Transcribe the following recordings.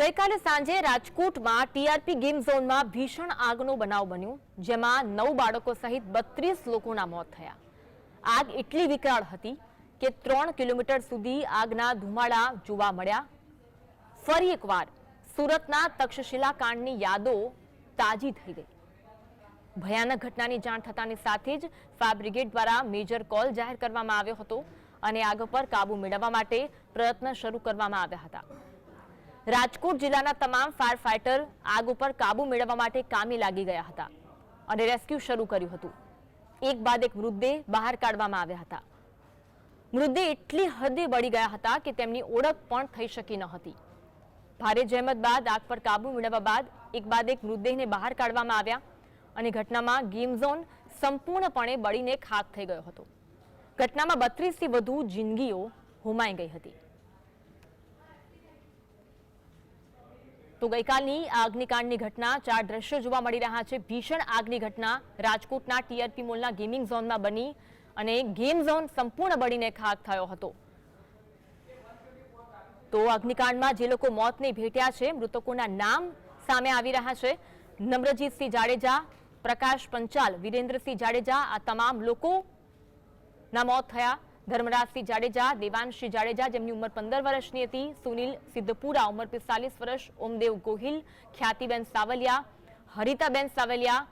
ગઈકાલે સાંજે રાજકોટમાં ટીઆરપી ગેમ ઝોનમાં ભીષણ આગનો બનાવ બન્યો, જેમાં 9 બાળકો સહિત 32 લોકોના મોત થયા. આગ એટલી વિકરાળ હતી કે 3 કિલોમીટર સુધી આગના ધુમાડા જોવા મળ્યા. ફરી એકવાર સુરતના તક્ષશિલા કાંડની યાદો તાજી થઈ ગઈ. ભયાનક ઘટનાની જાણ થતાની સાથે જ ફાયર બ્રિગેડ દ્વારા મેજર કોલ જાહેર કરવામાં આવ્યો હતો અને આગ પર કાબુ મેળવવા માટે પ્રયત્ન શરૂ કરવામાં આવ્યા હતા. રાજકોટ જિલ્લાના તમામ ફાયર ફાઈટર આગ ઉપર કાબુ મેળવવા માટે કામે લાગી ગયા હતા અને રેસ્ક્યુ શરૂ કર્યું હતું. એક બાદ એક મૃતદેહ બહાર કાઢવામાં આવ્યા હતા. મૃતદેહ એટલી હદે બળી ગયા હતા કે તેમની ઓળખ પણ થઈ શકી ન હતી. ભારે જહેમત બાદ આગ પર કાબુ મેળવવા બાદ એક મૃતદેહને બહાર કાઢવામાં આવ્યા અને ઘટનામાં ગેમ ઝોન સંપૂર્ણપણે બળીને ખાક થઈ ગયો હતો. ઘટનામાં 32 થી વધુ જિંદગીઓ હોમાઈ ગઈ હતી. તો ગઈકાલની આ અગ્નિકાંડની ઘટના 4 દ્રશ્યો જોવા મળી રહ્યા છે. ભીષણ આગની ઘટના રાજકોટના ટીઆરપી મોલના ગેમિંગ ઝોનમાં બની અને ગેમ ઝોન સંપૂર્ણ બળીને ખાક થયો હતો. તો અગ્નિકાંડમાં જે લોકો મોતને ભેટ્યા છે, મૃતકોના નામ સામે આવી રહ્યા છે. નમ્રજીતસિંહ જાડેજા, પ્રકાશ પંચાલ, વિરેન્દ્રસિંહ જાડેજા, આ તમામ લોકોના મોત થયા. ધર્મરાજસિંહ જાડેજા, દેવાંશસિંહ જાડેજા જેમની ઉંમર 15 વર્ષની હતી, સુનિલ સિદ્ધપુરા ઉંમર 45 વર્ષ, ઓમદેવ ગોહિલ, ખ્યાતિબેન સાવલિયા, હરિતાબેન સાવલિયા.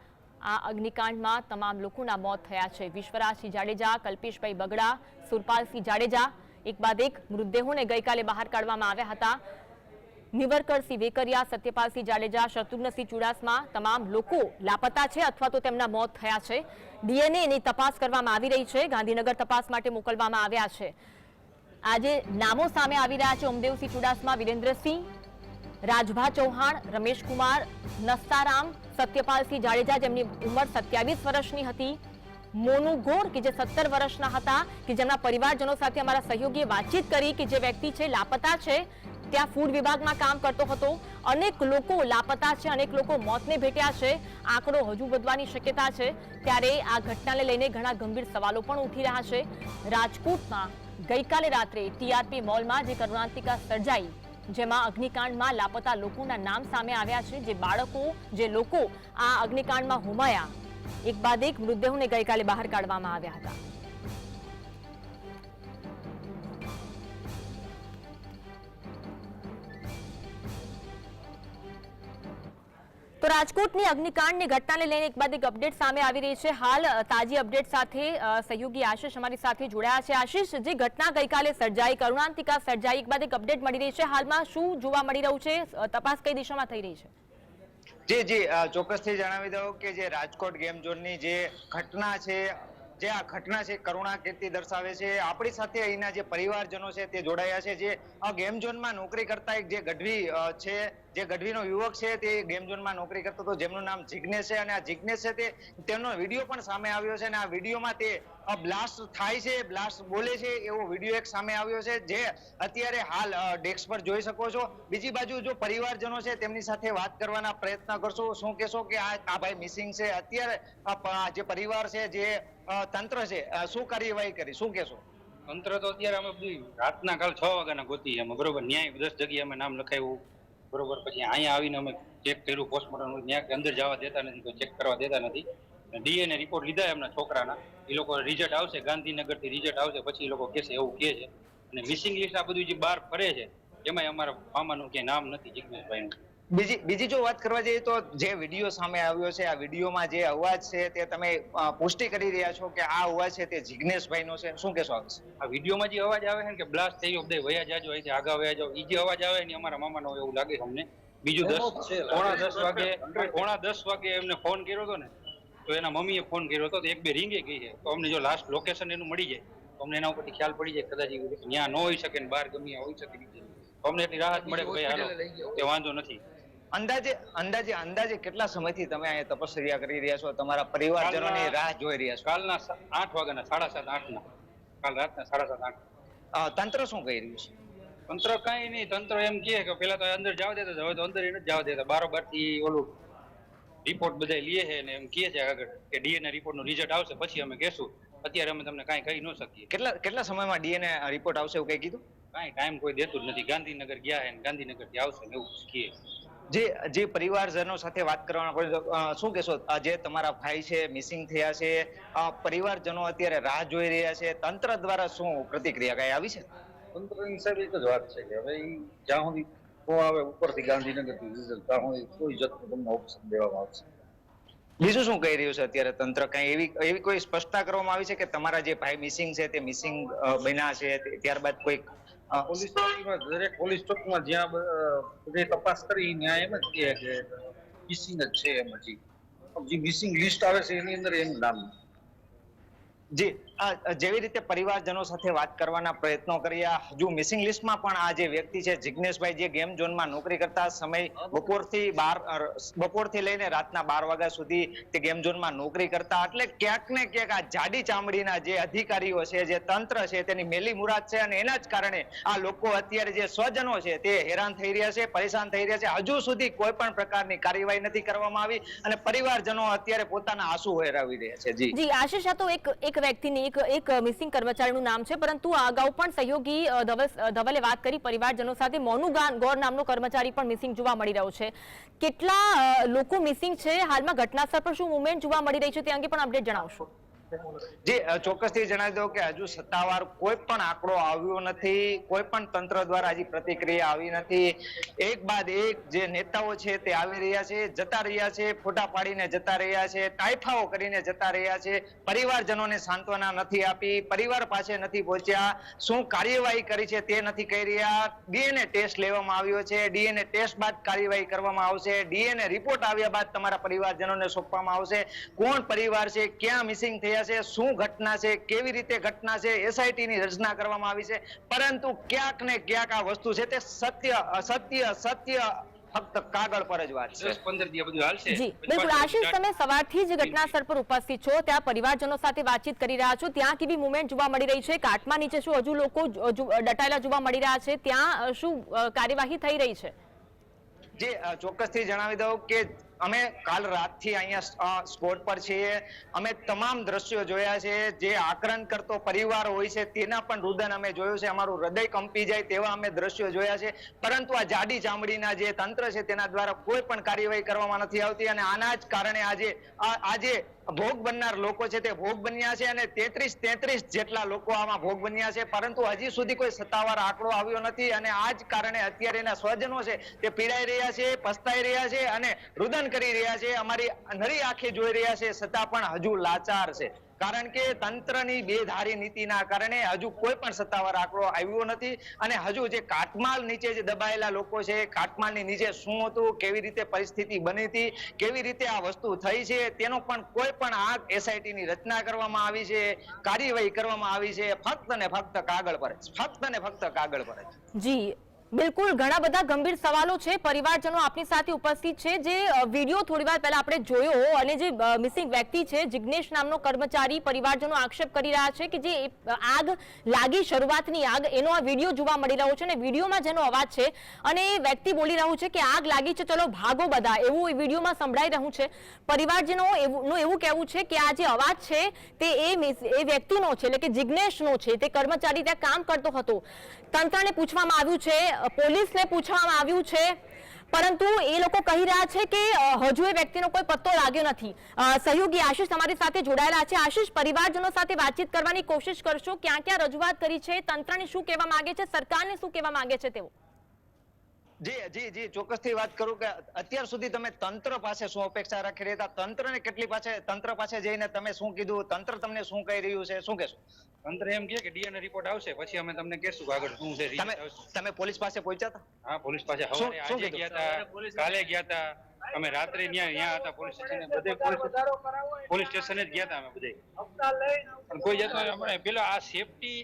આ અગ્નિકાંડમાં તમામ લોકોના મોત થયા છે. વિશ્વરાજસિંહ જાડેજા, કલ્પેશભાઈ બગડા, સુરપાલસિંહ જાડેજા, એક બાદ એક મૃતદેહોને ગઈકાલે બહાર કાઢવામાં આવ્યા હતા. નિવરકરસિંહ વેકરિયા, સત્યપાલસિંહ જાડેજા, શત્રુઘ્નસિંહ ચુડાસમા, તમામ લોકો લાપતા છે અથવા તો તેમના મોત થયા છે. ડીએનએની તપાસ કરવામાં આવી રહી છે. ગાંધીનગર તપાસ માટે મોકલવામાં આવ્યા છે. આજે નામો સામે આવી રહ્યા છે: ઓમદેવસિંહ ચુડાસમા, વિરેન્દ્રસિંહ, રાજભા ચૌહાણ, રમેશકુમાર નસ્તારામ, સત્યપાલસિંહ જાડેજા જેમની ઉંમર 27 વર્ષની હતી, મોનુ ગોર કે જે 17 વર્ષના હતા, કે જેમના પરિવારજનો સાથે અમારા સહયોગીએ વાતચીત કરી કે જે વ્યક્તિ છે લાપતા છે, ત્યાં ફૂડ વિભાગમાં કામ કરતો હતો. અનેક લોકો લાપતા છે, અનેક લોકો મોતને ભેટ્યા છે. આંકડો હજુ વધવાની શક્યતા છે. ત્યારે આ ઘટનાને લઈને ઘણા ગંભીર સવાલો પણ ઉઠી રહ્યા છે. રાજકોટમાં ગઈકાલે રાત્રે ટીઆરપી મોલમાં જે કરુણાંતિકા સર્જાઈ, જેમાં અગ્નિકાંડમાં લાપતા લોકોના નામ સામે આવ્યા છે. જે લોકો આ અગ્નિકાંડમાં હોમાયા, એક બાદ એક મૃતદેહોને ગઈકાલે બહાર કાઢવામાં આવ્યા હતા. તો રાજકોટની અગ્નિકાંડની ઘટનાને લઈને એક બાદ એક અપડેટ સામે આવી રહી છે. હાલ તાજી અપડેટ સાથે સહયોગી આશિષ અમારી સાથે જોડાયા છે. આશિષ, જે ઘટના ગઈકાલે સર્જાઈ, કરુણાંતિકા સર્જાઈ, એક બાદ એક અપડેટ મળી રહી છે. હાલમાં શું જોવા મળી રહ્યું છે? તપાસ કઈ દિશામાં થઈ રહી છે? જી ચોક્કસથી જણાવી દઉં કે જે રાજકોટ ગેમ ઝોનની જે ઘટના છે, જે આ ઘટના છે કરુણા કીર્તિ દર્શાવે છે. આપણી સાથે અહીંના જે પરિવારજનો છે તે જોડાયા છે. જે ગેમ ઝોનમાં નોકરી કરતા એક જે ગઢવી છે, જે ગઢવીનો યુવક છે, તે ગેમ ઝોનમાં નોકરી કરતો હતો, જેમનું નામ જિગ્નેશ છે. અને આ જિગ્નેશ છે તેનો વિડીયો પણ સામે આવ્યો છે અને આ વિડીયોમાં તે બ્લાસ્ટ થાય છે, બ્લાસ્ટ બોલે છે એવો વિડીયો એક સામે આવ્યો છે, જે અત્યારે હાલ ડેસ્ક પર જોઈ શકો છો. બીજી બાજુ જો પરિવારજનો છે તેમની સાથે વાત કરવાના પ્રયત્ન કરશો. શું કહેશો કે આ ભાઈ મિસિંગ છે? અત્યારે જે પરિવાર છે, જે તંત્ર છે, શું કાર્યવાહી કરી, શું કહેશો? તંત્ર તો અત્યારે અમે બધી રાતના કાલ 6 વાગ્યાના ગોતી અમે, બરોબર, ન્યાય 10 જગ્યાએ અમે નામ લખાવ્યું, બરોબર. પછી અહીંયા આવીને અમે ચેક કર્યું, પોસ્ટમોર્ટમ ત્યાં અંદર જવા દેતા નથી, કોઈ ચેક કરવા દેતા નથી. ડીએનએ રિપોર્ટ લીધા એમના છોકરાના, એ લોકો રિઝલ્ટ આવશે, ગાંધીનગરથી રિઝલ્ટ આવશે, પછી એ લોકો કહેશે એવું કહે છે. અને મિસિંગ લિસ્ટ આ બધું જે બહાર ફરે છે એમાંય અમારા મામાનું ક્યાંય નામ નથી, જિગ્નેશભાઈનું. બીજી જો વાત કરવા જઈએ તો જે વિડીયો સામે આવ્યો છે, આ વિડીયોમાં જે અવાજ છે તે તમે પુષ્ટિ કરી રહ્યા છો કે આ અવાજ છે તે જિગ્નેશભાઈનો છે, શું કહેશો? આ વિડીયોમાં જે અવાજ આવે છે કે બ્લાસ્ટ થઈ ગયો, બધે વયા જાજો, અહીંથી આગા વયા જાવ, એ જે અવાજ આવે ને અમારા મામાનો એવું લાગે છે અમને. બીજું પોણા 10 વાગે એમને ફોન કર્યો હતો ને, તો એના મમ્મીએ ફોન કર્યો હતો, તો 1-2 રીંગે ગઈ છે. તો અમને જો લાસ્ટ લોકેશન એનું મળી જાય તો અમને એના ઉપરથી ખ્યાલ પડી જાય, કદાચ ત્યાં ન હોઈ શકે ને બહાર ગમે હોઈ શકે, તો અમને એટલી રાહત મળે કે ભાઈ હાલો કે વાંધો નથી. અંદાજે કેટલા સમયથી તમે અહીંયા તપસ્યા કરી રહ્યા છો, તમારા પરિવારજનોની રાહ જોઈ રહ્યા છો? કાલના 8 વાગ્યાના, 7:30, 8ના, કાલ રાતના 7:30, 8. તંત્ર શું કહી રહ્યું છે? તંત્ર કઈ નહીં, તંત્ર એમ કહે કે પેલા તો અંદર જવા દેતા, હવે તો અંદર નથી જવા દેતા. બારોબાર થી ઓલું રિપોર્ટ બધા લે છે ને એમ કહે છે આગળ કે ડીએનએ રિપોર્ટ નું રિઝલ્ટ આવશે પછી અમે કહેશું. અત્યારે અમે તમને કાંઈ કહી ન શકીએ. કેટલા સમયમાં ડીએનએ રિપોર્ટ આવશે એવું કઈ કીધું? કાંઈ ટાઈમ કોઈ દેતું જ નથી. ગાંધીનગર ગયા હે ને ગાંધીનગર થી આવશે ને એવું કહે. જે પરિવારજનો સાથે વાત કરવાના પડે તો, શું કહેશો, જે તમારા ભાઈ છે મિસિંગ થયા છે, પરિવારજનો અત્યારે રાહ જોઈ રહ્યા છે, તંત્ર દ્વારા શું પ્રતિક્રિયા કઈ આવી છે? તંત્રની સાહેબ એક જ વાત છે કે હવે ઈ જ્યાં સુધી ફોન આવે ઉપરથી ગાંધીનગર થી રિઝલ્ટ ત્યાં સુધી કોઈ જાતનું તમને ઓપ્શન દેવામાં આવશે. બીજું શું કહી રહ્યું છે અત્યારે તંત્ર? કઈ એવી કોઈ સ્પષ્ટતા કરવામાં આવી છે કે તમારા જે ભાઈ મિસિંગ છે તે મિસિંગ બન્યા છે, ત્યારબાદ કોઈ પોલીસ ચોકીમાં દરેક પોલીસ ચોકીમાં જ્યાં બધી તપાસ કરી ત્યાં એમ જ કહે કે મિસિંગ જ છે. એમ જે મિસિંગ લિસ્ટ આવે છે એની અંદર એનું નામ. જી, જેવી રીતે પરિવારજનો સાથે વાત કરવાના પ્રયત્નો કર્યા, હજુ મિસિંગ લિસ્ટમાં પણ આ જે વ્યક્તિ છે જિગ્નેશભાઈ, જે ગેમ ઝોનમાં નોકરી કરતા, સમય બપોરથી લઈને રાતના 12 વાગ્યા સુધી તે ગેમ ઝોનમાં નોકરી કરતા, એટલે ક્યાંક ને ક્યાંક આ જાડી ચામડીના જે અધિકારીઓ છે, જે તંત્ર છે, તેની મેલી મુરાદ છે અને એના જ કારણે આ લોકો અત્યારે જે સ્વજનો છે તે હેરાન થઈ રહ્યા છે, પરેશાન થઈ રહ્યા છે. હજુ સુધી કોઈ પણ પ્રકારની કાર્યવાહી નથી કરવામાં આવી અને પરિવારજનો અત્યારે પોતાના આંસુ વહેરાવી રહ્યા છે. જી આશિષ, આ તો એક વ્યક્તિની એક મિસિંગ કર્મચારીનું નામ છે, પરંતુ આ અગાઉ પણ સહયોગી ધવલે વાત કરી પરિવારજનો સાથે, મોનુ ગોર નામનો કર્મચારી પણ મિસિંગ જોવા મળી રહ્યો છે. કેટલા લોકો મિસિંગ છે હાલમાં? ઘટનાસ્થળ પર શું મુવમેન્ટ જોવા મળી રહી છે તે અંગે પણ અપડેટ જણાવશો? જી, ચોક્કસથી જણાવી દઉં કે હજુ સત્તાવાર કોઈ પણ આંકડો આવ્યો નથી, કોઈ પણ તંત્ર દ્વારા હજી પ્રતિક્રિયા આવી નથી. એક બાદ એક જે નેતાઓ છે તે આવી રહ્યા છે, જતા રહ્યા છે, ફોટા પાડીને જતા રહ્યા છે, તાઇફાઓ કરીને જતા રહ્યા છે, પરિવારજનોને સાંત્વના નથી આપી, પરિવાર પાસે નથી પહોંચ્યા, શું કાર્યવાહી કરી છે તે નથી કહી રહ્યા. ડીએનએ ટેસ્ટ લેવામાં આવ્યો છે, ડીએનએ ટેસ્ટ બાદ કાર્યવાહી કરવામાં આવશે, ડીએનએ રિપોર્ટ આવ્યા બાદ તમારા પરિવારજનોને સોંપવામાં આવશે. કોણ પરિવાર છે, ક્યાં મિસિંગ થયા છે, શું ઘટના છે, કેવી રીતે ઘટના છે, એસઆઈટી ની રચના કરવામાં આવી છે, પરંતુ ક્યાંક ને ક્યાંક આ વસ્તુ છે તે સત્ય ફક્ત કાગળ પર જ વાત છે. 10-15 દિવસ બધું હાલશે. જી બિલકુલ આશિષ, તમે સવારથી જ ઘટના સ્થળ પર ઉપસ્થિત છો, ત્યાં પરિવારજનો સાથે વાતચીત કરી રહ્યા છો, ત્યાં કેવી મુવમેન્ટ જોવા મળી રહી છે? કાટમાં નીચે શું હજુ લોકો દટાયેલા જોવા મળી રહ્યા છે? ત્યાં શું કાર્યવાહી થઈ રહી છે? જે ચોક્કસથી જણાવી દઉં કે અમે કાલ રાતથી અહીંયા સ્પોટ પર છીએ. અમે તમામ દ્રશ્યો જોયા છે. જે આક્રંદ કરતો પરિવાર હોય છે તેના પણ રુદન અમે જોયું છે. અમારું હૃદય કંપી જાય તેવા અમે દ્રશ્યો જોયા છે. પરંતુ આ જાડી ચામડીના જે તંત્ર છે તેના દ્વારા કોઈ પણ કાર્યવાહી કરવામાં નથી આવતી અને આના જ કારણે આજે ભોગ બનનાર લોકો છે તે ભોગ બન્યા છે અને 33 જેટલા લોકો આમાં ભોગ બન્યા છે, પરંતુ હજી સુધી કોઈ સત્તાવાર આંકડો આવ્યો નથી અને આ જ કારણે અત્યારે એના સ્વજનો છે તે પીડાઈ રહ્યા છે, પસ્તાઈ રહ્યા છે અને રુદન કરી રહ્યા છે. અમારી નરી આંખે જોઈ રહ્યા છે, છતાં પણ હજુ લાચાર છે, કારણ કે તંત્રની બેધારી નીતિના કારણે હજુ કોઈ પણ સત્તાવાર આંકડો આવ્યો નથી અને હજુ જે કાટમાળ નીચે જે દબાયેલા લોકો છે, કાટમાળની નીચે શું હતું, કેવી રીતે પરિસ્થિતિ બની હતી, કેવી રીતે આ વસ્તુ થઈ છે, તેનો પણ કોઈ પણ આ એસઆઈટી ની રચના કરવામાં આવી છે, કાર્યવાહી કરવામાં આવી છે, ફક્ત ને ફક્ત કાગળ પર જ, ફક્ત ને ફક્ત કાગળ પર જ. જી બિલકુલ, ઘણા બધા ગંભીર સવાલો છે. પરિવારજનો આપની સાથે ઉપસ્થિત છે. જે વિડીયો થોડી વાર પહેલા આપણે જોયો અને જે મિસિંગ વ્યક્તિ છે જિગ્નેશ નામનો કર્મચારી, પરિવારજનો આક્ષેપ કરી રહ્યા છે કે જે આગ લાગી, શરૂઆતની આગ, એનો આ વિડીયો જોવા મળી રહ્યો છે અને વિડીયોમાં જેનો અવાજ છે અને એ વ્યક્તિ બોલી રહ્યું છે કે આગ લાગી છે, ચલો ભાગો બધા, એવું એ વિડીયોમાં સંભળાઈ રહ્યું છે. પરિવારજનોનું એવું કહેવું છે કે આ જે અવાજ છે તે એ વ્યક્તિનો છે, એટલે કે જિગ્નેશનો છે, તે કર્મચારી ત્યાં કામ કરતો હતો. તંત્રને પૂછવામાં આવ્યું છે, પોલીસને પૂછવામાં આવ્યું છે, પરંતુ એ લોકો કહી રહ્યા છે કે હજુ એ વ્યક્તિનો કોઈ પત્તો લાગ્યો નથી. સહયોગી આશિષ તમારી સાથે જોડાયેલા છે. આશિષ, પરિવારજનો સાથે વાતચીત કરવાની કોશિશ કરશો, ક્યાં ક્યાં રજૂઆત કરી છે, તંત્રને શું કહેવા માંગે છે, સરકારને શું કહેવા માંગે છે તેઓ? જી ચોક્કસથી વાત કરું કે અત્યાર સુધી તમે તંત્ર પાસે શું અપેક્ષા રાખી રહ્યા હતા? તંત્ર પાસે જઈને તમે શું કીધું? તંત્ર તમને શું કહી રહ્યું છે, શું કહેશો? તંત્ર એમ કહે કે ડીએનએ રિપોર્ટ આવશે પછી અમે તમને કહેશું કે આગળ શું છે. તમે પોલીસ પાસે પહોંચ્યા હતા? હા, પોલીસ પાસે સવારે આજે ગયા હતા, કાલે ગયા હતા, અમે રાત્રે ત્યાં હતા પોલીસ સ્ટેશને, બધે પોલીસ સ્ટેશને જ ગયા હતા અમે બધે. પણ કોઈ જાતનો પેલો આ સેફટી,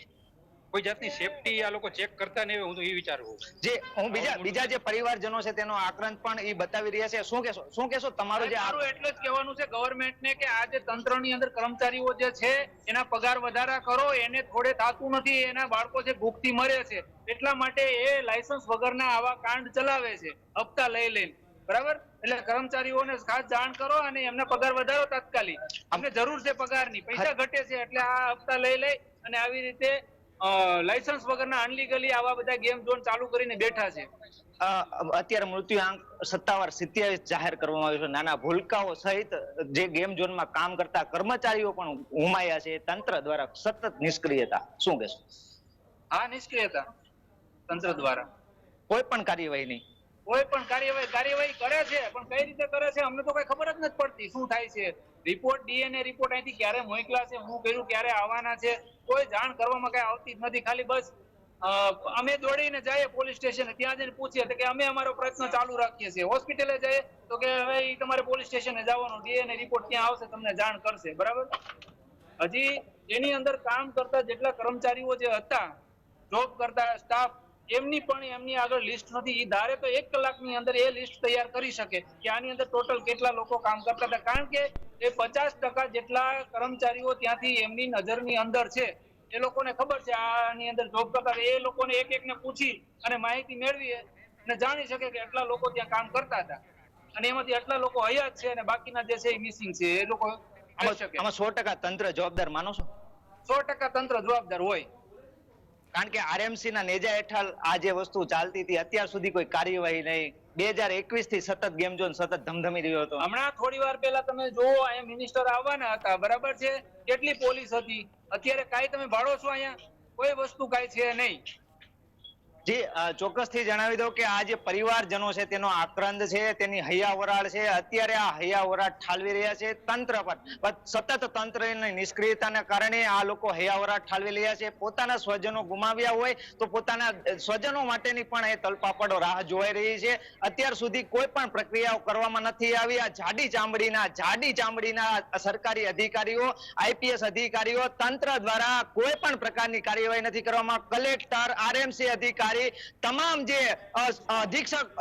કોઈ જાતની સેફટી આ લોકો ચેક કરતા નહીં, હું તો એ વિચારું. જે હું બીજા જે પરિવારજનો છે તેનો આક્રંદ પણ એ બતાવી રહ્યા છે. શું કહેશો તમારું? જે એટલું જ કહેવાનું છે ગવર્મેન્ટને કે આ જે તંત્રની અંદર કર્મચારીઓ જે છે એના પગાર વધારા કરો, એને થોડે થાતું નથી, એના બાળકો છે ભૂખથી મરે છે, એટલા માટે એ લાયસન્સ વગરના આવા કાંડ ચલાવે છે હપ્તા લઈ લઈને, બરાબર? એટલે કર્મચારીઓને ખાસ જાણ કરો અને એમને પગાર વધારો તાત્કાલિક. અમને જરૂર છે પગારની, પૈસા ઘટે છે એટલે આ હપ્તા લઈ અને આવી રીતે લાયસન્સ વગરના અનલીગલી આવા બધા ગેમ ઝોન ચાલુ કરીને બેઠા છે. અત્યારે મૃત્યુઆંક 27 જાહેર કરવામાં આવ્યો છે. નાના ભૂલકાઓ સહિત જે ગેમ ઝોનમાં કામ કરતા કર્મચારીઓ પણ હુમાયા છે. તંત્ર દ્વારા સતત નિષ્ક્રિયતા, શું કહેશો? આ નિષ્ક્રિયતા તંત્ર દ્વારા કોઈ પણ કાર્યવાહી નહીં. કોઈ પણ કાર્યવાહી કરે છે, પણ કઈ રીતે કરે છે અમને તો કઈ ખબર જ નથી પડતી શું થાય છે. રિપોર્ટ ડીએનએ રિપોર્ટ અહીંથી ક્યારે મોકલા છે, હું કર્યું, ક્યારે આવવાના છે, કોઈ જાણ કરવામાં કઈ આવતી જ નથી. ખાલી બસ અમે દોડીને જઈએ પોલીસ સ્ટેશન, ત્યાં જઈને પૂછીએ તો કે અમે અમારો પ્રયત્ન ચાલુ રાખીએ છીએ. હોસ્પિટલે જઈએ તો કે હવે તમારે પોલીસ સ્ટેશને જવાનું, ડીએનએ રિપોર્ટ ત્યાં આવશે, તમને જાણ કરશે. બરાબર. હજી એની અંદર કામ કરતા જેટલા કર્મચારીઓ જે હતા, જોબ કરતા સ્ટાફ, એમની આગળ લિસ્ટ નથી. એ ધારે તો 1 કલાકની અંદર એ લિસ્ટ તૈયાર કરી શકે કે આની અંદર ટોટલ કેટલા લોકો કામ કરતા હતા. કારણ કે એ 50% જેટલા કર્મચારીઓ ત્યાંથી એમની નજરની અંદર છે. એ લોકોને ખબર છે આની અંદર જોબ કરતા. એ લોકોને એક ને પૂછી અને માહિતી મેળવી અને જાણી શકે કે એટલા લોકો ત્યાં કામ કરતા હતા અને એમાંથી એટલા લોકો હયાત છે અને બાકીના જે છે એ મિસિંગ છે. એ લોકો આમાં 100% તંત્ર જવાબદાર માનો છો? 100% તંત્ર જવાબદાર હોય. કારણ કે આરએમસી ના નેજા હેઠળ આ જે વસ્તુ ચાલતી હતી, અત્યાર સુધી કોઈ કાર્યવાહી નહીં. 2021 થી સતત ગેમ ઝોન સતત ધમધમી રહ્યો હતો. હમણાં થોડી વાર પહેલા તમે જોવો, અહીંયા મિનિસ્ટર આવવાના હતા, બરાબર છે, કેટલી પોલીસ હતી. અત્યારે કાંઈ તમે ભાળો છો અહીંયા? કોઈ વસ્તુ કાંઈ છે નહીં. જી, ચોક્કસથી જણાવી દઉં કે આ જે પરિવારજનો છે તેનો આક્રંદ છે, તેની હૈયાવરાળ છે. અત્યારે આ હૈયાવરાળ ઠાલવી રહ્યા છે તંત્ર પર. સતત તંત્રની નિષ્ક્રિયતાના કારણે આ લોકો હૈયાવરાળ ઠાલવી રહ્યા છે. પોતાના સ્વજનો ગુમાવ્યા હોય તો પોતાના સ્વજનો માટેની પણ એ તલપાપડો રાહ જોઈ રહી છે. અત્યાર સુધી કોઈ પણ પ્રક્રિયાઓ કરવામાં નથી આવી. આ જાડી ચામડીના સરકારી અધિકારીઓ, આઈપીએસ અધિકારીઓ, તંત્ર દ્વારા કોઈ પણ પ્રકારની કાર્યવાહી નથી કરવામાં. કલેક્ટર, આરએમસી અધિકારી, તમામ જે અધિક્ષક,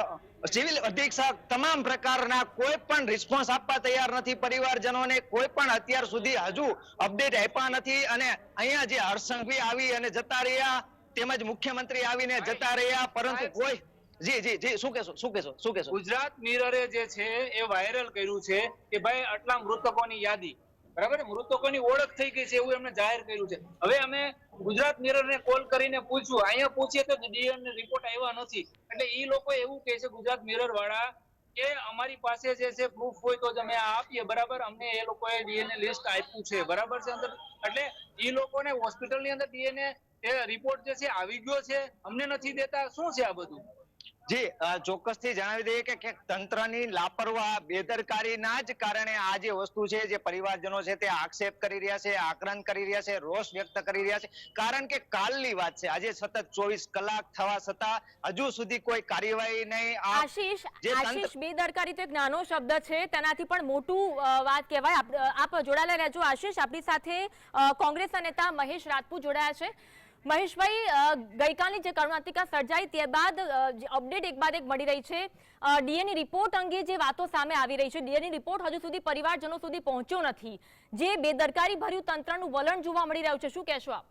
સિવિલ અધિક્ષક, તમામ પ્રકારના કોઈ પણ રિસ્પોન્સ આપવા તૈયાર નથી. પરિવારજનોને કોઈ પણ અત્યાર સુધી હજુ અપડેટ આપ્યા નથી. અને અહીંયા જે હર્ષસંઘવી આવી અને જતા રહ્યા, તેમજ મુખ્યમંત્રી આવીને જતા રહ્યા, પરંતુ કોઈ જી શું કહેશો? ગુજરાત મિરરે જે છે એ વાયરલ કર્યું છે કે ભાઈ આટલા મૃતકોની યાદી, બરાબર, મૃતકોની ઓળખ થઈ ગઈ છે એવું એમને જાહેર કર્યું છે. હવે અમે ગુજરાત મિરરને કોલ કરીને પૂછ્યું, અહીંયા પૂછીએ તો ડીએનએ રિપોર્ટ આવ્યા નથી. એટલે એ લોકો એવું કહે છે ગુજરાત મિરર વાળા કે અમારી પાસે જે છે પ્રૂફ હોય તો જ અમે આપીએ. બરાબર, અમને એ લોકોએ ડીએનએ લિસ્ટ આપ્યું છે. બરાબર છે અંદર. એટલે એ લોકોને હોસ્પિટલની અંદર ડીએનએ રિપોર્ટ જે છે આવી ગયો છે, અમને નથી દેતા. શું છે આ બધું? જી, ચોક્કસથી જણાવી દઈએ કે તંત્રની લાપરવાહ, બેદરકારીના જ કારણે આ જે વસ્તુ છે, જે પરિવારજનો છે તે આક્ષેપ કરી રહ્યા છે, આક્રંદ કરી રહ્યા છે, રોષ વ્યક્ત કરી રહ્યા છે. કારણ કે કાલની વાત છે, આજે સતત 24 કલાક થવા છતાં હજુ સુધી કોઈ કાર્યવાહી નહીં. આશીષ, બેદરકારી તો એક નાનો શબ્દ છે, તેનાથી પણ મોટું વાત કહેવાય. આપ જોડાયેલા રહેજો. આશીષ, આપણી સાથે કોંગ્રેસના નેતા મહેશ રાજપૂત જોડાયા છે. મહેશભાઈ, ગઈકાલની જે કરુણાંતિકા સર્જાઈ ત્યારબાદ અપડેટ એક બાદ એક મળી રહી છે. ડીએનએ રિપોર્ટ અંગે જે વાતો સામે આવી રહી છે, ડીએનએ રિપોર્ટ હજુ સુધી પરિવારજનો સુધી પહોંચ્યો નથી. જે બેદરકારી ભર્યું તંત્રનું વલણ જોવા મળી રહ્યું છે, શું કહેશો આપ?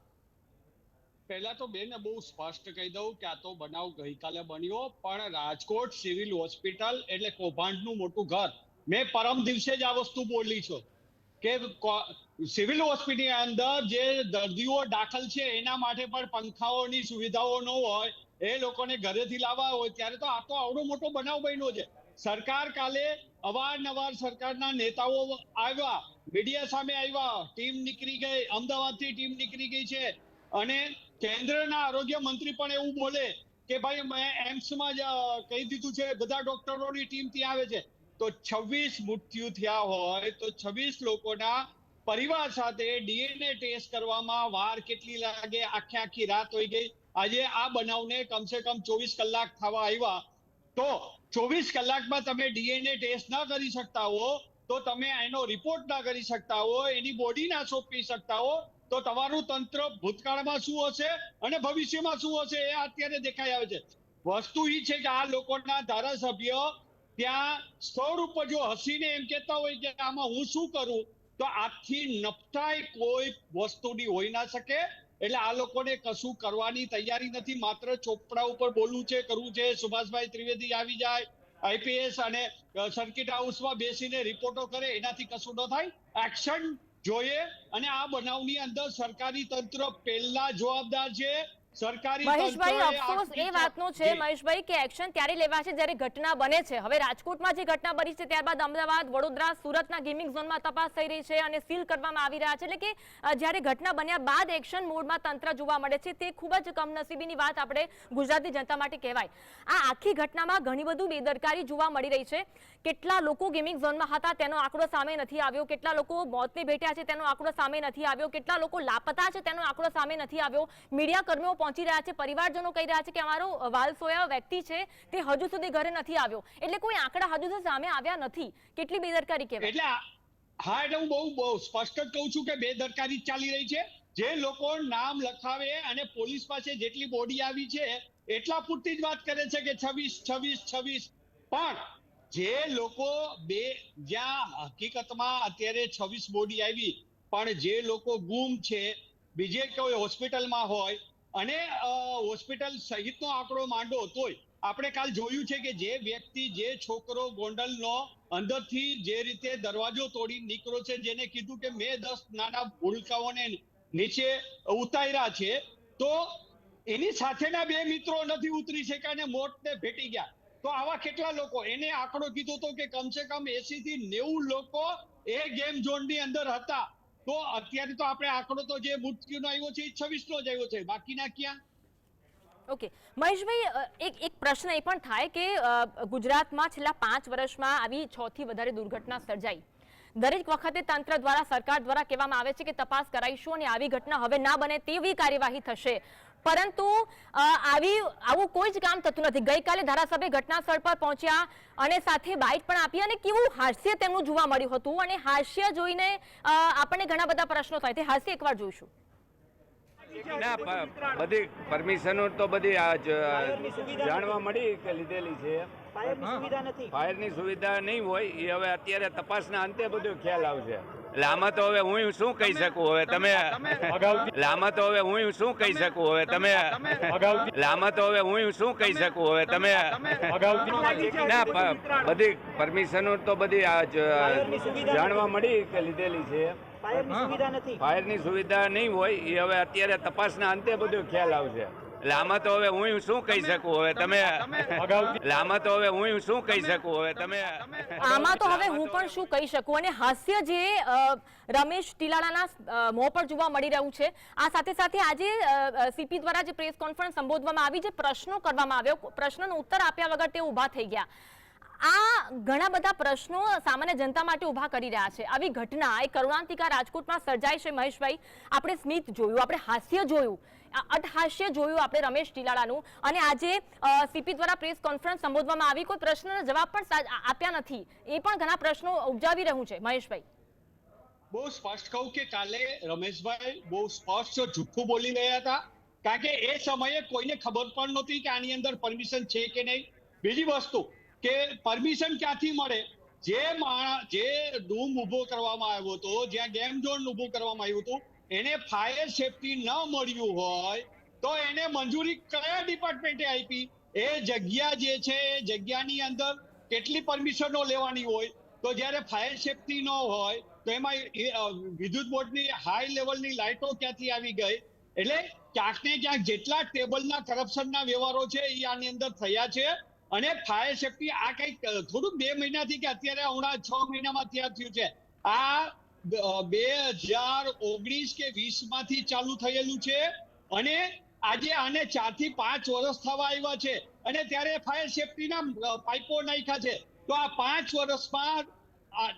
પહેલા તો બેન બહુ સ્પષ્ટ કહી દઉં કે આ તો બનાવ ગઈકાલે બન્યો, પણ રાજકોટ સિવિલ હોસ્પિટલ એટલે કૌભાંડનું મોટું ઘર. મેં પરમ દિવસે જ આ વસ્તુ બોલી છું કે સિવિલ હોસ્પિટલની અંદર જે દર્દીઓ દાખલ છે એના માટે પણ પંખાઓની સુવિધાઓ ન હોય, એ લોકોને ઘરેથી લાવવા હોય, ત્યારે તો આ તો આવડો મોટો બનાવ બન્યો છે. સરકાર કાલે અવારનવાર સરકારના નેતાઓ આવ્યા, મીડિયા સામે આવ્યા, ટીમ નીકળી ગઈ, અમદાવાદથી ટીમ નીકળી ગઈ છે. અને કેન્દ્રના આરોગ્ય મંત્રી પણ એવું બોલે કે ભાઈ મેં એમ્સમાં જ કહી દીધું છે, બધા ડોક્ટરોની ટીમ ત્યાં આવે છે. તો 26 મૃત્યુ થયા હોય તો 26 લોકોના પરિવાર સાથે ડીએનએ ટેસ્ટ કરવામાં વાર કેટલી લાગે? આખી રાત હોઈ ગઈ. આજે આ બનાવને કમસે કમ 24 કલાક થવા આવ્યા, તો 24 કલાકમાં તમે ડીએનએ ટેસ્ટ ના કરી શકતા હો, તો તમે એનો રિપોર્ટ ના કરી શકતા હો, એની બોડી ના સોંપી શકતા હો, તો તમારું તંત્ર ભૂતકાળમાં શું હશે અને ભવિષ્યમાં શું હશે એ અત્યારે દેખાઈ આવે છે. વસ્તુ એ છે કે આ લોકોના ધારાસભ્ય ત્યાં સ્થળ ઉપર જો હસીને એમ કહેતા હોય કે આમાં હું શું કરું, તો આખી નફટાઈ કોઈ વસ્તુની હોઈ ના શકે. એટલે આ લોકોને કશું કરવાની તૈયારી નથી, માત્ર ચોપડા ઉપર બોલવું છે, કરવું છે. સુભાષભાઈ ત્રિવેદી આવી જાય, આઈપીએસ અને સર્કિટ હાઉસમાં બેસીને રિપોર્ટો કરે, એનાથી કશું ન થાય. એક્શન જોઈએ અને આ બનાવની અંદર સરકારી તંત્ર પહેલા જવાબદાર છે. સરકારી મહેશભાઈ, તંત્રએ અફસોસ આખી એ વાતનો છે જી. મહેશભાઈ કે એક્શન ત્યારે લેવાશે જ્યારે ઘટના બને છે. હવે રાજકોટમાં જે ઘટના બની છે ત્યારબાદ અમદાવાદ, વડોદરા, સુરતના ગેમિંગ ઝોનમાં તપાસ થઈ રહી છે અને સીલ કરવામાં આવી રહ્યા છે. એટલે કે જ્યારે ઘટના બન્યા બાદ એક્શન મોડમાં તંત્ર જોવા મળે છે તે ખૂબ જ કમનસીબીની વાત આપણે ગુજરાતની જનતા માટે કહેવાય. આ આખી ઘટનામાં ઘણી બધું બેદરકારી જોવા મળી રહી છે. કેટલા લોકો ગેમિંગ ઝોનમાં હતા તેનો આંકડો સામે નથી આવ્યો, કેટલા લોકો મોતને ભેટ્યા છે તેનો આંકડો સામે નથી આવ્યો, કેટલા લોકો લાપતા છે તેનો આંકડો સામે નથી આવ્યો. મીડિયા કર્મીઓ પહોંચી રહ્યા છે, પરિવારજનો કહી રહ્યા છે કે અમારો વાલસોયા વ્યક્તિ છે તે હજુ સુધી ઘરે નથી આવ્યો. એટલે કોઈ આંકડા હજુ સુધી સામે આવ્યા નથી. કેટલી બેદરકારી કહેવાય. એટલે હા, એટલે હું બહુ સ્પષ્ટ જ કહું છું કે બેદરકારી ચાલી રહી છે. જે લોકો નામ લખાવે અને પોલીસ પાસે જેટલી બોડી આવી છે એટલા પૂરતી જ વાત કરે છે કે 26 પણ જે લોકો જ્યાં હકીકતમાં અત્યારે 26 બોડી આવી પણ જે લોકો ગુમ છે, બીજે કોઈ હોસ્પિટલમાં હોય અને હોસ્પિટલ સહિતનો આંકડો માંડો તોય આપણે કાલ જોયું છે કે જે વ્યક્તિ, જે છોકરો ગોંડલનો અંદરથી જે રીતે દરવાજો તોડી નીકળ્યો છે, જેને કીધું કે મેં 10 નાના ભૂલકાઓને નીચે ઉતાર્યા છે, તો એની સાથેના 2 મિત્રો નથી ઉતરી શક્યા અને મોતને ભેટી ગયા. તો આવા કેટલા લોકો, એને આંકડો કીધો તો કે કમસે કમ 80 થી 90 લોકો એ ગેમ ઝોનની અંદર હતા. તો અત્યારે તો આપણે આંકડો તો જે મૃત્યુનો આવ્યો છે એ 26 નો જ આવ્યો છે, બાકીના ક્યાં? ઓકે મહેશભાઈ, એક પ્રશ્ન એ પણ થાય કે ગુજરાતમાં છેલ્લા 5 વર્ષમાં આવી 6 થી વધારે દુર્ઘટના સર્જાઈ. દરેક વખતે તંત્ર દ્વારા, સરકાર દ્વારા કહેવામાં આવે છે કે તપાસ કરાઈશું અને આવી ઘટના હવે ના બને તેવી કાર્યવાહી થશે, પરંતુ આવું કોઈ જ કામ થતું નથી. ગઈકાલે ધારાસભ્ય ઘટના સ્થળ પર પહોંચ્યા અને સાથે બાઇટ પણ આપી અને કેવું હાસ્ય તેમનું જોવા મળ્યું હતું અને હાસ્ય જોઈને આપણને ઘણા બધા પ્રશ્નો થાય. તે હાસ્ય એકવાર જોઈશું. ના, બધી પરમિશનો તો બધી જાણવા મળી કે લીધેલી છે. ફાયરની સુવિધા નહીં હોય એ હવે અત્યારે તપાસના અંતે બધો ખ્યાલ આવશે. એટલે આમાં તો હવે હું શું કહી શકું, હવે તમે આમાં તો હવે હું શું કહી શકું, હવે તમે આમાં તો હવે હું શું કહી શકું, હવે તમે ના, બધી પરમિશનો તો બધી જાણવા મળી કે લીધેલી છે. ફાયરની સુવિધા નહીં હોય એ હવે અત્યારે તપાસના અંતે બધો ખ્યાલ આવશે. એટલે આમાં તો હવે હું શું કહી શકું, હવે તમે આમાં તો હવે હું શું કહી શકું, હવે તમે આમાં તો હવે હું પણ શું કહી શકું. અને હાસ્ય જે રમેશ ટીલાળાના મોં પર જોવા મળી રહ્યું છે. આ સાથે સાથે આજે સીપી દ્વારા જે પ્રેસ કોન્ફરન્સ સંબોધવામાં આવી, જે પ્રશ્નો કરવામાં આવ્યો, પ્રશ્નનો ઉત્તર આપ્યા વગર તે ઊભા થઈ ગયા. આ ઘણા બધા પ્રશ્નો સામાન્ય જનતા માટે ઊભા કરી રહ્યા છે. આવી ઘટના એ કરુણાંતિકા રાજકોટમાં સર્જાય છે. મહેશભાઈ, આપણે સ્મિત જોયું, આપણે હાસ્ય જોયું, અટહાસ્ય જોયું આપણે રમેશ ટીલાળાનું, અને આજે સીપી દ્વારા પ્રેસ કોન્ફરન્સ સંબોધવામાં આવી, કોઈ પ્રશ્નનો જવાબ પણ આપ્યા નથી. એ પણ ઘણા પ્રશ્નો ઉપજાવી રહ્યું છે. મહેશભાઈ, બહુ સ્પષ્ટ કહું કે કાલે રમેશભાઈ બહુ સ્પષ્ટ જુઠ્ઠું બોલી રહ્યા હતા, કારણ કે એ સમયે કોઈને ખબર પણ નહોતી કે આની અંદર પરમિશન છે કે નહીં. બીજી વસ્તુ કે પરમિશન ક્યાંથી મળે? જે ડૂમ ઉભો કરવામાં આવ્યો હતો, જ્યાં ગેમ ઝોન ઉભું કરવામાં આવ્યું હતું, એને ફાયર સેફટી ન મળ્યું હોય તો એને મંજૂરી કયા ડિપાર્ટમેન્ટે આપી? એ જગ્યા જે છે એ જગ્યાની અંદર કેટલી પરમિશનો લેવાની હોય? તો જ્યારે ફાયર સેફટી ન હોય તો એમાં વિદ્યુત બોર્ડની હાઈ લેવલની લાઇટો ક્યાંથી આવી ગઈ? એટલે ક્યાંક ને ક્યાંક જેટલા ટેબલના કરપ્શનના વ્યવહારો છે એ આની અંદર થયા છે. અને ફાયર સેફટી આ કંઈક થોડુંક 2 મહિનાથી કે અત્યારે હમણાં 6 મહિનામાં ત્યાં થયું છે. આ 2019 કે 20 માંથી ચાલુ થયેલું છે અને આજે આને 4 થી 5 વર્ષ થવા આવ્યા છે અને ત્યારે ફાયર સેફટીના પાઇપો નાખ્યા છે. તો આ 5 વર્ષમાં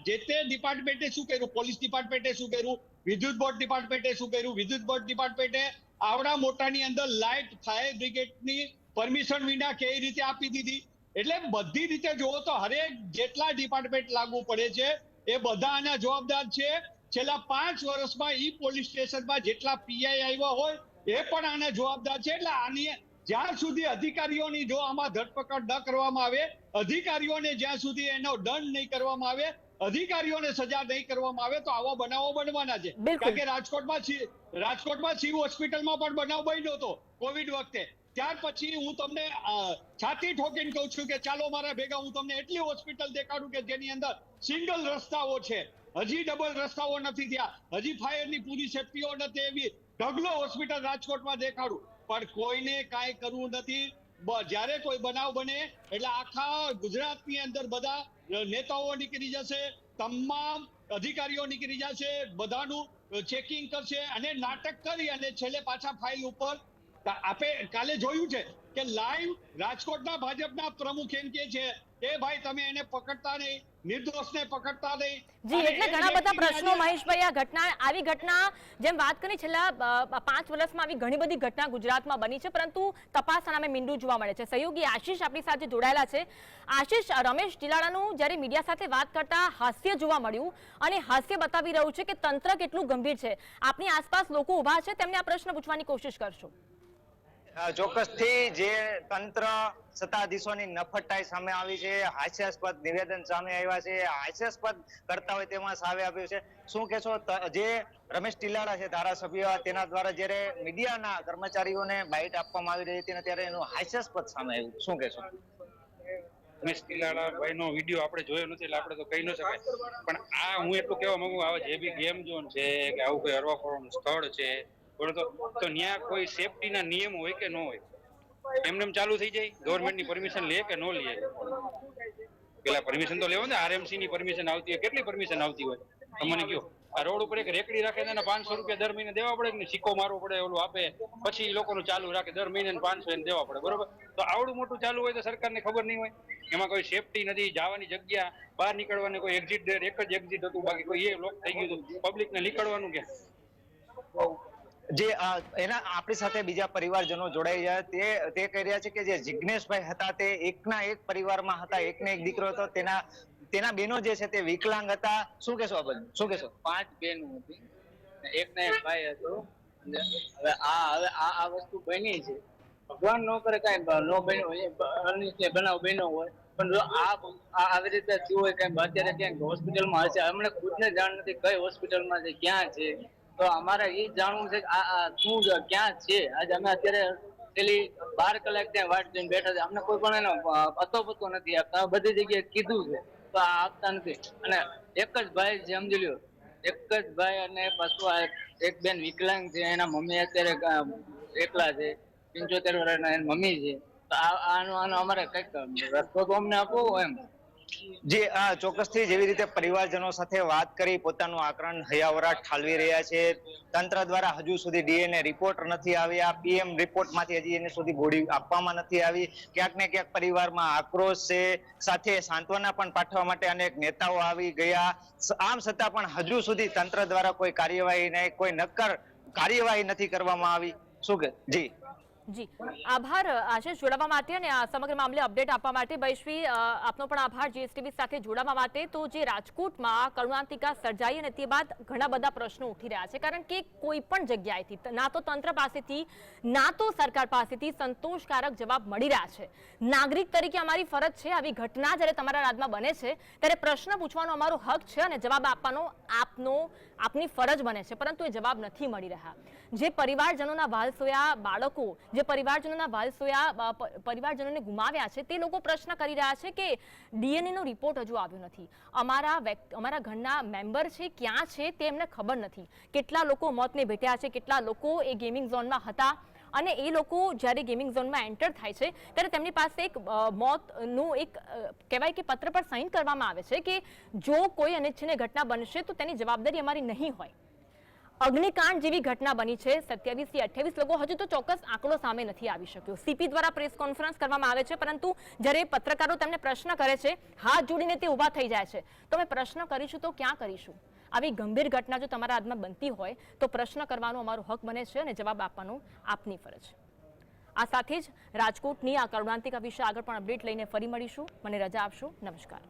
જે તે ડિપાર્ટમેન્ટે શું કર્યું? પોલીસ ડિપાર્ટમેન્ટે શું કર્યું? વિદ્યુત બોર્ડ ડિપાર્ટમેન્ટે શું કર્યું? વિદ્યુત બોર્ડ ડિપાર્ટમેન્ટે આવડા મોટાની અંદર લાઇટ ફાયર બ્રિગેડની પરમિશન વિના કેવી રીતે આપી દીધી? એટલે બધી રીતે જોવો તો હરેક જેટલા ડિપાર્ટમેન્ટ લાગુ પડે છે એ બધા આના જવાબદાર છે. છેલ્લા 5 વર્ષમાં પોલીસ સ્ટેશનમાં જેટલા પીઆઈ આવ્યા હોય એ પણ આના જવાબદાર છે. એટલે આની જ્યાં સુધી અધિકારીઓની જો આમાં ધરપકડ ન કરવામાં આવે, અધિકારીઓને જ્યાં સુધી એનો દંડ નહીં કરવામાં આવે, અધિકારીઓને સજા નહીં કરવામાં આવે તો આવા બનાવો બનવાના છે. કારણ કે રાજકોટમાં સિવિલ હોસ્પિટલમાં પણ બનાવ બન્યો હતો કોવિડ વખતે. ત્યાર પછી હું તમને છાતી ઠોકીને કહું છું કે ચાલો મારા ભેગા, હું તમને એટલી હોસ્પિટલ દેખાડું કે જેની અંદર સિંગલ રસ્તાઓ છે હજી ડબલ રસ્તાઓ નથી થયા, હજી ફાયરની પૂરી સેફટીઓ નથી, એવી ઢગલો હોસ્પિટલ રાજકોટમાં દેખાડું, પણ કોઈને કાંઈ કરવું નથી. જ્યારે કોઈ બનાવ બને એટલે આખા ગુજરાતની અંદર બધા નેતાઓ નીકળી જશે, તમામ અધિકારીઓ નીકળી જશે, બધાનું ચેકિંગ કરશે અને નાટક કરી અને છેલ્લે પાછા ફાઇલ ઉપર. આપે કાલે જોયું છે કે લાઈવ રાજકોટના ભાજપના પ્રમુખ એમ કે છે એ ભાઈ તમે એને પકડતા નહીં, નિર્દોષને પકડતા નહીં. જી, એટલે ઘણા બધા પ્રશ્નો મહેશભાઈ, આ ઘટના, આવી ઘટના જેમ વાત કરી છેલ્લા 5 વર્ષમાં આવી ઘણી બધી ઘટના ગુજરાતમાં બની છે, પરંતુ તપાસના નામે મીંડું જોવા મળે છે. સહયોગી આશીષ આપણી સાથે જોડાયેલા છે. આશીષ, રમેશ ટીલાળાનું જ્યારે મીડિયા સાથે વાત કરતા હાસ્ય જોવા મળ્યું અને હાસ્ય બતાવી રહ્યું છે કે તંત્ર કેટલું ગંભીર છે. આપની આસપાસ લોકો ઊભા છે, તેમને આ પ્રશ્ન પૂછવાની કોશિશ કરશો. ચોક્કસથી જે તંત્ર સત્તાધીશોની નફટાઈ સામે આવી છે, હાસ્યાસ્પદ નિવેદન સામે આવ્યા છે, હાસ્યાસ્પદ કરતા હોય તેમાં સામે આવ્યું છે. શું કહેશો, જે રમેશ ટીલાળા છે ધારાસભ્ય, તેના દ્વારા જ્યારે મીડિયાના કર્મચારીઓને બાઇટ આપવામાં આવી રહી હતી ત્યારે એનું હાસ્યાસ્પદ સામે આવ્યું, શું કહેશો? રમેશ ટીલાળા ભાઈનો વિડીયો આપણે જોયો નથી એટલે આપણે તો કહી ન શકાય, પણ આ હું એટલું કહેવા માંગુ, આવા જે બી ગેમ ઝોન છે કે આવું કોઈ હરવા ફરવાનું સ્થળ છે તો ત્યાં કોઈ સેફટીના નિયમ હોય કે ન હોય? એમને ચાલુ થઈ જાય? ગવર્મેન્ટની પરમિશન લે કે ન લે? પેલા પરમિશન તો લેવો ને, આરએમસી ની પરમિશન આવતી હોય, કેટલી પરમિશન આવતી હોય તમને કયો? આ રોડ ઉપર એક રેકડી રાખે એને 500 રૂપિયા દર મહિને દેવા પડે ને, સિક્કો મારવો પડે, ઓલું આપે, પછી લોકોનું ચાલુ રાખે દર મહિને 500 એને દેવા પડે, બરોબર? તો આવડું મોટું ચાલુ હોય તો સરકારને ખબર નહીં હોય? એમાં કોઈ સેફટી નથી, જવાની જગ્યા, બહાર નીકળવાની કોઈ એક્ઝિટ, એક જ એક્ઝિટ હતું, બાકી કોઈ એ લોક થઈ ગયું હતું, પબ્લિકને નીકળવાનું ક્યાં? જે એના આપણી સાથે બીજા પરિવારજનો જોડાઈ ગયા, તે કહી રહ્યા છે કે જે જિજ્ઞેશભાઈ હતા તે એકના એક પરિવારમાં હતા, એકને એક દીકરો હતો, તેના બહેનો જે છે તે વિકલાંગ હતા. શું કહેશો આ બધું, શું કહેશો? 5 બહેનો હતી, એકને એક ભાઈ હતો. હવે આ વસ્તુ બની છે, ભગવાન નો કરે કઈ નો બન્યો હોય, બનાવ બન્યો હોય, પણ જો આવી રીતે થયું હોય કઈ અત્યારે ક્યાંક હોસ્પિટલમાં હશે, અમને ખુદને જાણ નથી કઈ હોસ્પિટલમાં છે, ક્યાં છે, તો અમારે એ જાણવું છે કે આ શું ક્યાં છે. આજે અમે અત્યારે છેલ્લી 12 કલાક ત્યાં વાટ જોઈને બેઠા છે, અમને કોઈ પણ એનો પતો નથી આપતા, બધી જગ્યાએ કીધું છે તો આ આપતા નથી. અને એક જ ભાઈ છે, સમજી લ્યો, એક જ ભાઈ, અને પાછું એક બેન વિકલાંગ છે, એના મમ્મી અત્યારે એકલા છે, 75 વર્ષના એની મમ્મી છે. તો આનો અમારે કઈક રસ્તો તો અમને આપવો એમ. જે ચોક્કસથી જેવી રીતે પરિવારજનો સાથે વાત કરી, પોતાનું આક્રમણ હૈયાવરાટ ઠાલવી રહ્યા છે. તંત્ર દ્વારા હજુ સુધી ડીએનએ રિપોર્ટ નથી આવ્યા, પીએમ રિપોર્ટમાંથી હજી એને સુધી બોડી આપવામાં નથી આવી. ક્યાંક ને ક્યાંક પરિવારમાં આક્રોશ છે, સાથે સાંત્વના પણ પાઠવવા માટે અનેક નેતાઓ આવી ગયા. આમ છતાં પણ હજુ સુધી તંત્ર દ્વારા કોઈ કાર્યવાહી નહીં, કોઈ નક્કર કાર્યવાહી નથી કરવામાં આવી. શું કે જી જી, આભાર આશીષ જોડાવા માટે અને આ સમગ્ર મામલે અપડેટ આપવા માટે. વૈશ્વી, આપનો પણ આભાર જીએસટીવી સાથે જોડાવા માટે. તો જે રાજકોટમાં કરુણાંતિકા સર્જાઈ અને તે બાદ ઘણા બધા પ્રશ્નો ઉઠી રહ્યા છે, કારણ કે કોઈ પણ જગ્યાએથી ના તો તંત્ર પાસેથી ના તો સરકાર પાસેથી સંતોષકારક જવાબ મળી રહ્યા છે. નાગરિક તરીકે અમારી ફરજ છે, આવી ઘટના જ્યારે તમારા રાજ્યમાં બને છે ત્યારે પ્રશ્ન પૂછવાનો અમારો હક છે અને જવાબ આપવાનો આપની ફરજ બને છે, પરંતુ એ જવાબ નથી મળી રહ્યા. જે પરિવારજનોના વાલસોયા બાળકો, જે પરિવારજનોને ગુમાવ્યા છે, તે લોકો પ્રશ્ન કરી રહ્યા છે કે ડીએનએ નો રિપોર્ટ હજુ આવ્યો નથી, અમારા ઘરના મેમ્બર છે ક્યાં છે તે એમને ખબર નથી, કેટલા લોકો મોતને ભેટ્યા છે, કેટલા લોકો એ ગેમિંગ ઝોનમાં હતા, અને એ લોકો જ્યારે ગેમિંગ ઝોનમાં એન્ટર થાય છે ત્યારે તેમની પાસે એક મોતનું એક કહેવાય કે પત્ર પર સાઇન કરવામાં આવે છે કે જો કોઈ અનિચ્છનીય ઘટના બનશે તો તેની જવાબદારી અમારી નહીં હોય. અગ્નિકાંડ જેવી ઘટના બની છે, 27 થી 28 લોકો, હજુ તો ચોક્કસ આંકડો સામે નથી આવી શક્યો. સીપી દ્વારા પ્રેસ કોન્ફરન્સ કરવામાં આવે છે, પરંતુ જ્યારે પત્રકારો તેમને પ્રશ્ન કરે છે, હાથ જોડીને તે ઊભા થઈ જાય છે. તો અમે પ્રશ્ન કરીશું તો ક્યાં કરીશું? આવી ગંભીર ઘટના જો તમારા હાથમાં બનતી હોય તો પ્રશ્ન કરવાનો અમારો હક બને છે અને જવાબ આપવાનો આપની ફરજ. આ સાથે જ રાજકોટની આ કરુણાંતિકા વિશે આગળ પણ અપડેટ લઈને ફરી મળીશું. મને રજા આપશો. નમસ્કાર.